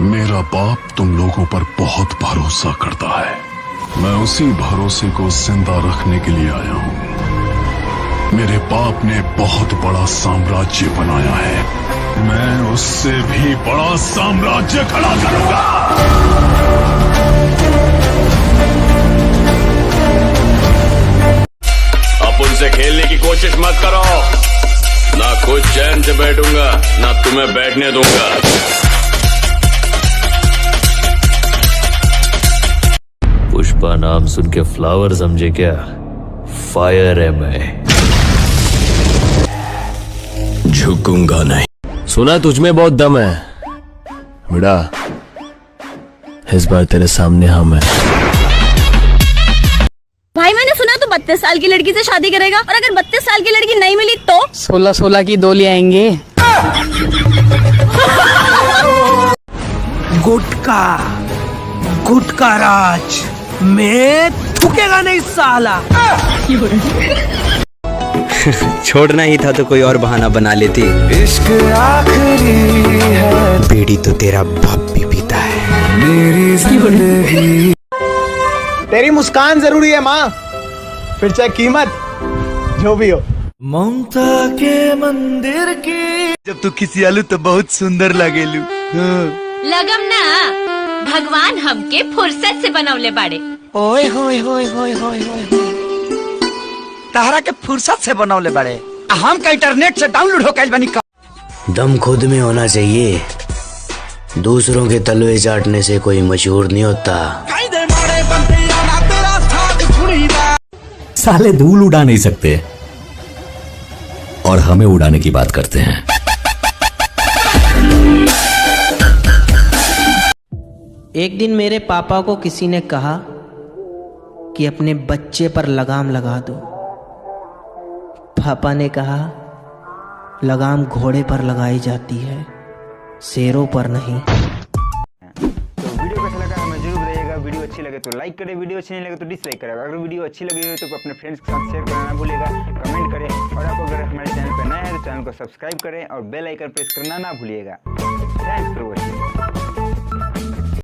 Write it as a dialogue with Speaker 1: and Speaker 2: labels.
Speaker 1: मेरा बाप तुम लोगों पर बहुत भरोसा करता है। मैं उसी भरोसे को जिंदा रखने के लिए आया हूँ। मेरे बाप ने बहुत बड़ा साम्राज्य बनाया है, मैं उससे भी बड़ा साम्राज्य खड़ा करूंगा।
Speaker 2: अब उनसे खेलने की कोशिश मत करो, ना खुद चैन से बैठूंगा ना तुम्हें बैठने दूंगा।
Speaker 3: पुष्पा नाम सुन के फ्लावर समझे क्या? फायर है मैं,
Speaker 2: झुकूंगा नहीं।
Speaker 3: सुना तुझ में बहुत दम है बेटा, इस बार तेरे सामने हम है।
Speaker 4: भाई मैंने सुना तो 32 साल की लड़की से शादी करेगा, और अगर 32 साल की लड़की नहीं मिली तो
Speaker 5: 16-16 की दो ले आएंगे।
Speaker 6: गुटका गुटका राज में थूकेगा नहीं साला।
Speaker 7: छोड़ना ही था तो कोई और बहाना बना लेती।
Speaker 6: इश्क आखिरी है,
Speaker 7: बीड़ी तो तेरा बाप भी पीता है।
Speaker 6: मेरी जिंदगी।
Speaker 8: तेरी मुस्कान जरूरी है माँ, फिर चाहे कीमत जो भी हो।
Speaker 6: ममता के मंदिर की
Speaker 7: जब तू किसी आलू तो बहुत सुंदर लगेलू।
Speaker 4: लगम ना भगवान हमके फुर्सत से बनवले बाड़े।
Speaker 6: ओए होए होए होए होए होए, तारा के फुर्सत से बनौले बड़े, हम का इंटरनेट से डाउनलोड हो बनी।
Speaker 7: दम खुद में होना चाहिए, दूसरों के तलवे चाटने से कोई मशहूर नहीं होता।
Speaker 9: साले धूल उड़ा नहीं सकते और हमें उड़ाने की बात करते हैं।
Speaker 5: एक दिन मेरे पापा को किसी ने कहा कि अपने बच्चे पर लगाम लगा दो। पापा ने कहा लगाम घोड़े पर लगाई जाती है, शेरों पर नहीं।
Speaker 10: तो वीडियो कैसा लगा हमें जरूर बताइएगा। वीडियो अच्छी लगे तो लाइक करें, वीडियो अच्छी नहीं लगे तो डिसलाइक करें। अगर वीडियो अच्छी लगी हो तो अपने फ्रेंड्स के साथ शेयर करना ना भूलिएगा, कमेंट करें, और आप अगर हमारे चैनल पर नए हैं तो चैनल को सब्सक्राइब करें और बेल आइकन प्रेस करना ना भूलिएगा। Thanks for watching.